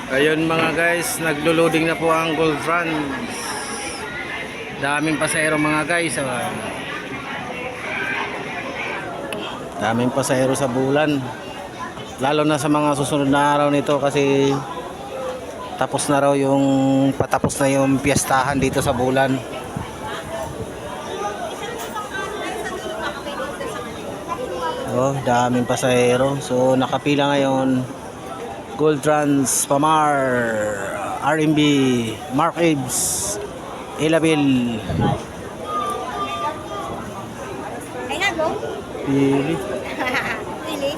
Ayun mga guys, naglo-loading na po ang Gold Run. Daming pasahero mga guys. Daming pasahero sa Bulan. Lalo na sa mga susunod na araw nito kasi tapos na raw patapos na yung piyestahan dito sa Bulan. Oh, daming pasahero. So nakapila ngayon Gold Trans, Pamar, RMB, Mark Ives, Elabil. Ay nga, go. Pili. Pili.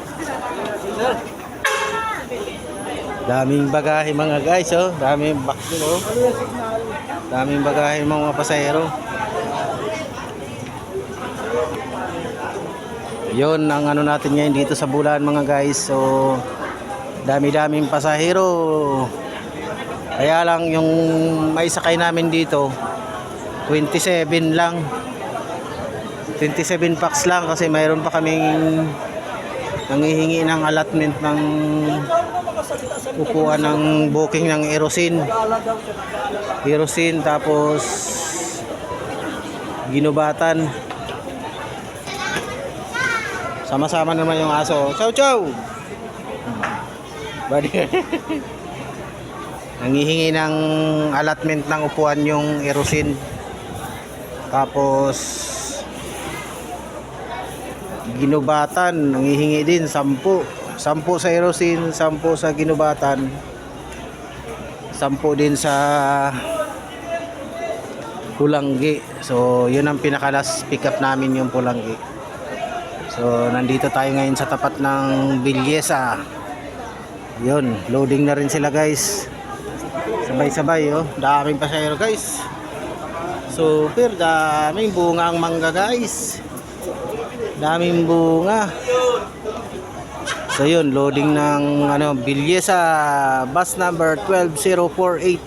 Daming bagahe mga guys, oh. Daming bakil, oh. Daming bagahe mga pasahero. Yun ang ano natin ngayon dito sa Bulan mga guys. So dami-daming pasahero. Kaya lang yung may sakay namin dito 27 lang. 27 packs lang kasi mayroon pa kaming nanghihingi ng allotment ng upuan ng booking ng Erosin. Erosin tapos Ginubatan. Sama-sama naman yung aso. Chow chow. Badi. Nanghihingi ng allotment ng upuan yung Erosin. Tapos Ginubatan, nanghihingi din 10. 10 sa Erosin, 10 sa Ginubatan. 10 din sa Pulanggi. So, yun ang pinaka-last pick up namin yung Pulanggi. So, nandito tayo ngayon sa tapat ng Villesa. Yun, loading na rin sila guys. Sabay-sabay, oh. Daming pasahero guys. Super, daming bunga ang mangga guys. Daming bunga. So yun, loading ng Villesa, bus number 12048.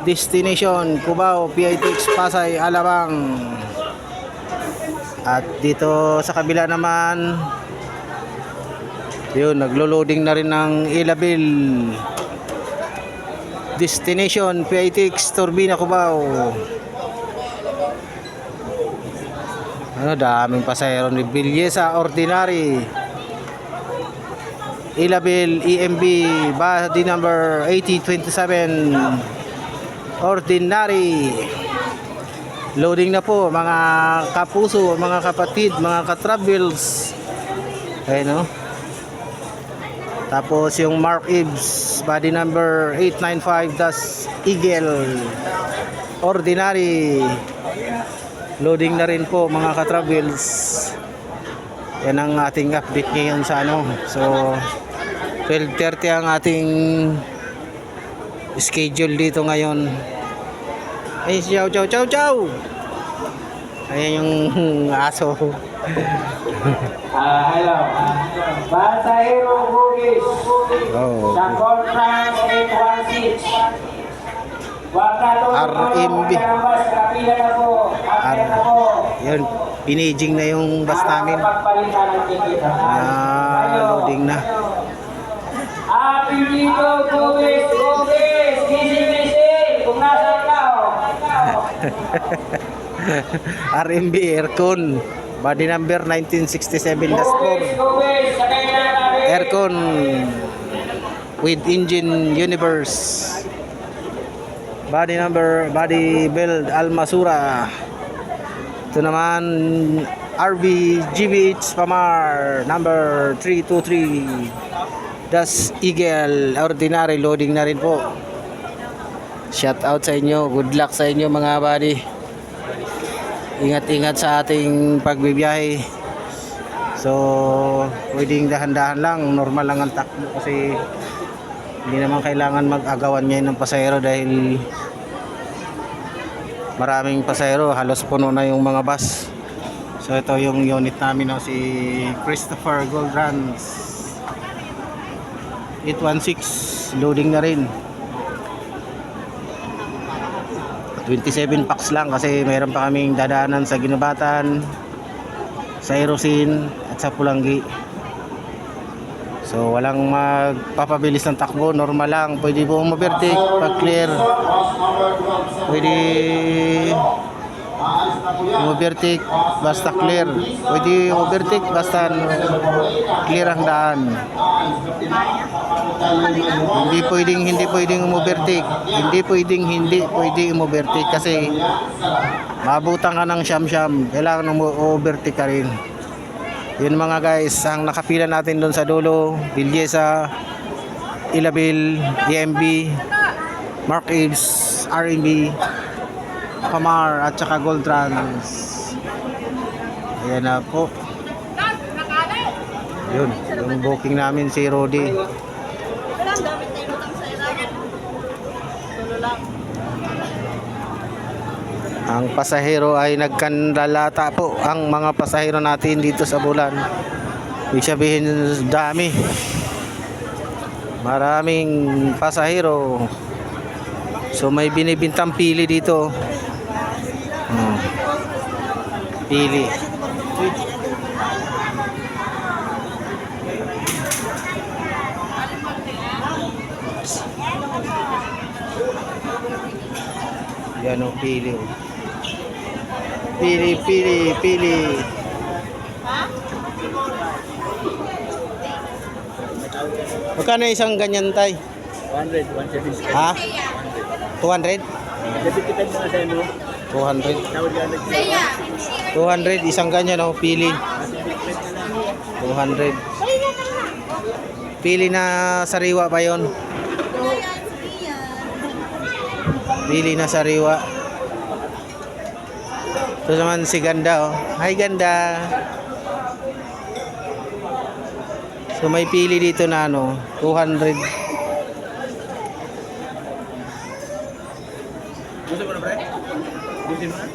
Destination Cubao, PITX Pasay, Alabang. At dito sa kabila naman, yun, naglo-loading na rin ng Elabil. Destination PITX Turbina Cubao. Daming pasahero ni Villesa Ordinary. Elabil EMB body number 8027 Ordinary. Loading na po mga kapuso, mga kapatid, mga ka-travels. Ayun, no? Tapos yung Mark Ives body number 895 das Eagle Ordinary. Loading na rin po mga ka-travels. Yan ang ating update ngayon sa So 12:30 ang ating schedule dito ngayon. Ay, chow chow chow chow. Ayan yung aso. Hello. Pasahero Bugis. Oh. Sa Conference 816. RMB. Yun, pinaging na yung bus namin. Loading na. Apelido Bugis, Bugis, gising-gising, kung nasaan ka. RMB Aircon body number 1967 dashboard. Aircon with engine universe. Body build Almasura. Ito naman RV GBH Pamar number 323 Das Eagle Ordinary. Loading na rin po. Shout out sa inyo. Good luck sa inyo mga buddy. Ingat-ingat sa ating pagbibiyahe. So, pwedeng dahan-dahan lang. Normal lang ang takbo kasi hindi naman kailangan mag-agawan ngayon ng pasahero dahil maraming pasahero. Halos puno na yung mga bus. So, ito yung unit namin, no? Si Christopher Goldrans 816. Loading na rin. 27 packs lang kasi mayroon pa kaming dadaanan sa Ginubatan, sa Erosin at sa Pulanggi. So So walang magpapabilis ng takbo, normal lang. Pwede po overtake pag clear. Pwede overtake basta clear. Pwede overtake basta clear ang daan. Hindi pwedeng overtake. Hindi pwedeng overtake kasi mabutan ka ng siyam-siyam. Kailangan overtake ka rin. Yun mga guys, ang nakapila natin doon sa dulo, Villesa, Ilabil, EMB, Mark Ives, RMB, Kamar at saka Gold Trans. Ayan na po. Yun, yung booking namin si Rodi. Ang pasahero ay nagkanlalata po ang mga pasahero natin dito sa Bulan. Ibig sabihin dami. Maraming pasahero. So may binibintang pili dito. Pili. Yan o, pili. Pili. Magkano isang ganyan, tay? 100, 170. Ha? 200? Debit kita na sa ano? 200. Tawad ka na. 200 isang ganyan oh, pili. 200. Pili na sariwa pa 'yon. Pili na sariwa. Ito naman si Ganda oh. Hi Ganda. So may pili dito na ano, 200. Gusto mo na, pre? Gusto mo na?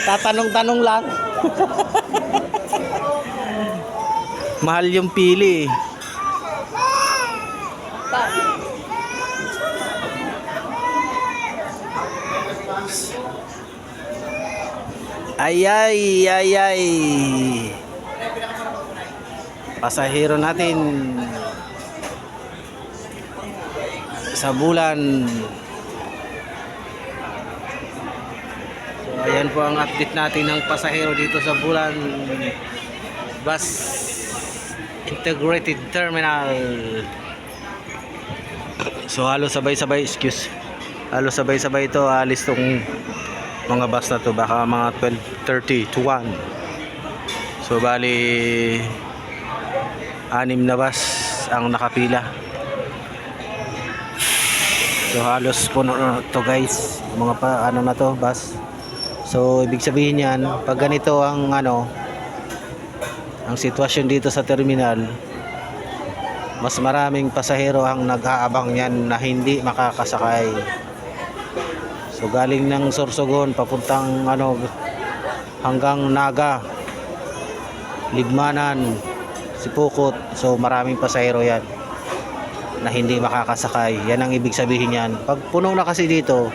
Tatanong-tanong lang. Mahal yung pili. Ay. Pasahero natin sa Bulan. So ayan po ang update natin ng pasahero dito sa Bulan Bus Integrated Terminal. So halos sabay-sabay, halos sabay-sabay ito, alis tong mga bus na to, baka mga 12:30 to 1. So bali 6 na bus ang nakapila. So halos puno na to guys, mga pa ano na to bus. So ibig sabihin yan, pag ganito ang ano ang sitwasyon dito sa terminal, mas maraming pasahero ang nag-aabang yan na hindi makakasakay. So galing ng Sorsogon papuntang ano hanggang Naga, Ligmanan, Sipukot. So maraming pasahero yan na hindi makakasakay. Yan ang ibig sabihin yan. Pag puno na kasi dito,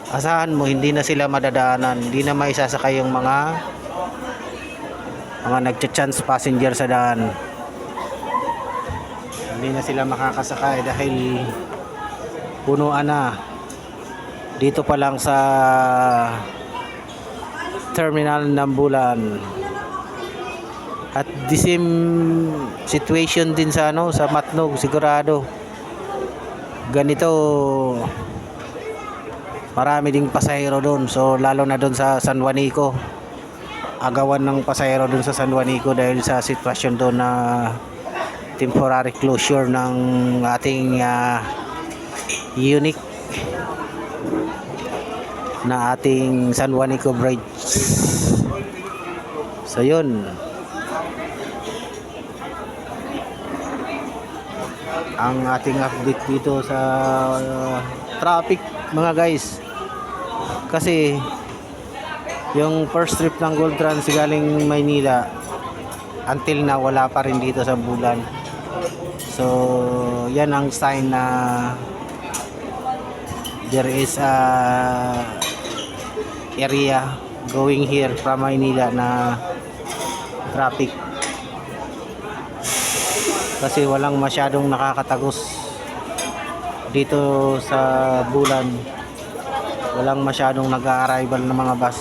asahan mo hindi na sila madadaanan, hindi na maisasakay yung mga nagcha-chance passenger sa daan. Hindi na sila makakasakay dahil punuan na. Dito pa lang sa terminal ng Bulan. At the same situation din sa ano sa Matnog, sigurado. Ganito marami ding pasahero doon. So lalo na doon sa San Juanico. Agawan ng pasahero doon sa San Juanico dahil sa sitwasyon doon na temporary closure ng ating unique na ating San Juanico Bridge. So yun ang ating update dito sa traffic mga guys, kasi yung first trip ng Gold Trans galing Maynila until na wala pa rin dito sa Bulan. So yan ang sign na there is a area going here from Maynila na traffic. kasi walang masyadong nakakatagos dito sa Bulan. Walang masyadong nag-a-arrival ng mga bus.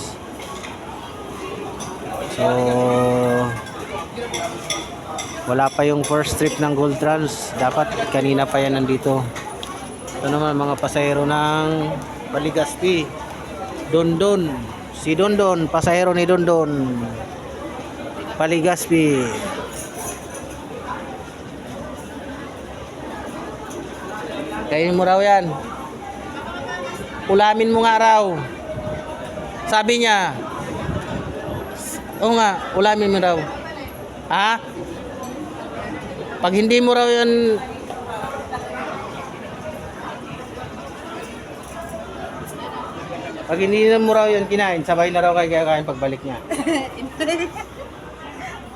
So wala pa yung first trip ng Gold Trans. Dapat kanina pa yan nandito. Ito naman mga pasahero ng Baligaspi. Dondon. Si Dondon, pasahero ni Dondon. Baligaspi. Kainin mo raw yan. Ulamin mo nga raw. Sabi niya. Oo nga, ulamin mo raw. Ha? Pag hindi mo raw yan Pag hindi na mo raw yun kinain, sabay na raw kayo kakain pagbalik niya.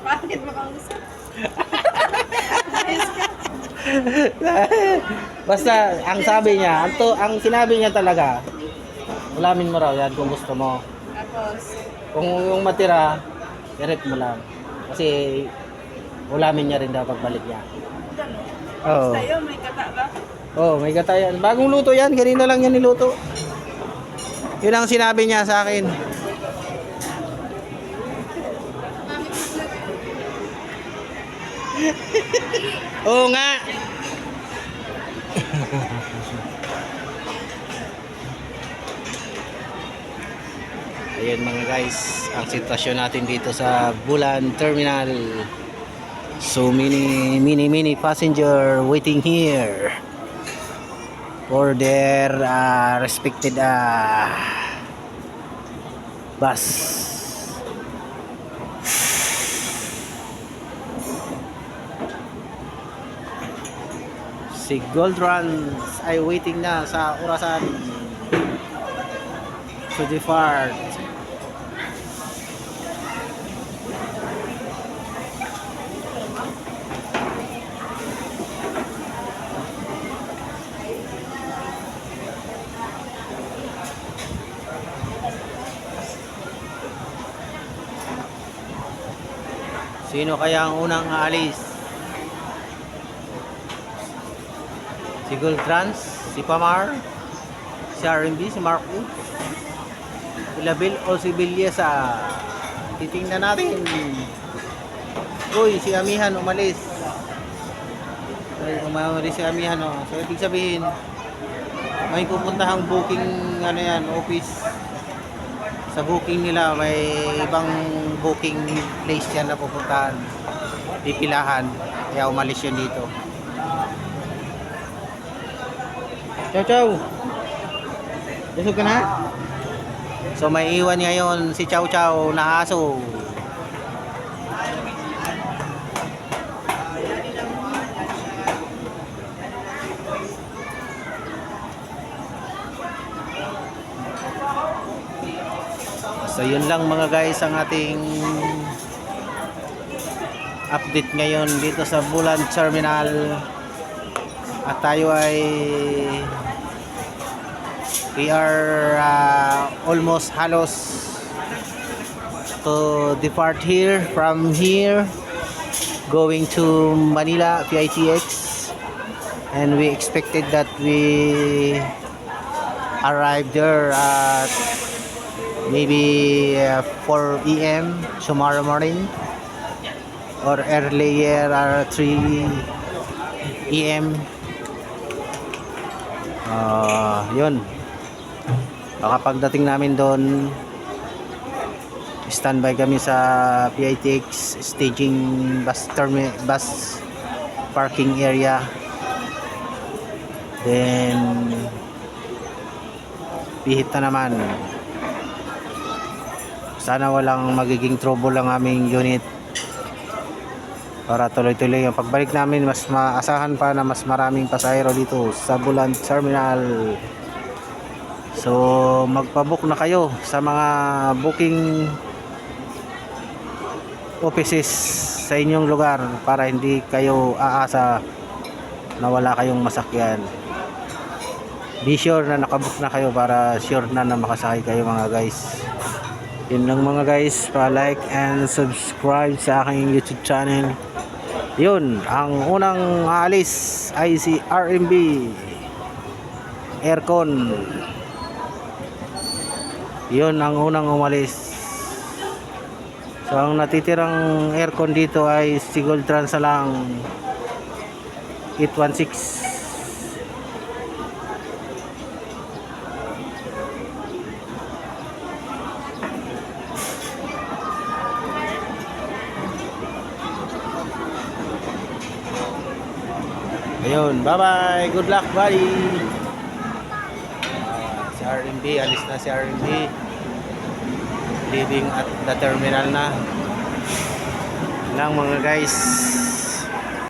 Bakit makausap? Basta ang sabi niya, ang sinabi niya talaga, ulamin mo raw yan kung gusto mo. Tapos, Kung yung matira, direct mo lang. Kasi ulamin niya rin daw pagbalik niya. Oo. sa'yo may kata ba? Oh, may gata yan. Bagong luto yan, kanina lang yan niluto. Yun ang sinabi niya sa akin. Oo nga. Ayan mga guys, ang sitwasyon natin dito sa Bulan Terminal. So many passenger waiting here for their respected bus. Si Gold Runs ay waiting na sa orasan to depart. Sino kaya ang unang aalis? Si Gold Trans, si Pamar, si R&B, si Marco, si Labil o si Bilyesa. Titingnan natin. Uy, si Amihan umalis. Ay, umalis si Amihan. Oh. So, ibig sabihin, may pupuntahang booking, office. Sa booking nila, may ibang booking place yan na pupuntahan. Pipilahan. Kaya umalis yun dito. Chow Chow! Busog ka na? So may iwan niya yon si Chow Chow na aso. So yun lang mga guys ang ating update ngayon dito sa Bulan Terminal. At tayo ay we are almost halos to depart here from here going to Manila PITX, and we expected that we arrive there at maybe 4 AM tomorrow morning or earlier 3 AM. Yun. Baka pagdating namin doon, standby kami sa PITX staging bus parking area. Then pihit na naman. Sana walang magiging trouble ang aming unit para tuloy-tuloy ang pagbalik namin. Mas maasahan pa na mas maraming pasahero dito sa Bulan Terminal. So magpabook na kayo sa mga booking offices sa inyong lugar para hindi kayo aasa na wala kayong masakyan. Be sure na nakabook na kayo para sure na makasakay kayo mga guys. Yun lang mga guys, pa-like and subscribe sa aking YouTube channel Yun, ang unang aalis ay si RMB Aircon. Yun ang unang umalis. So ang natitirang aircon dito ay si Gold Trans lang 816. Ayun, bye-bye. Good luck, buddy. Si RMB, alis na si RMB. Leaving at the terminal na. Lang mga guys.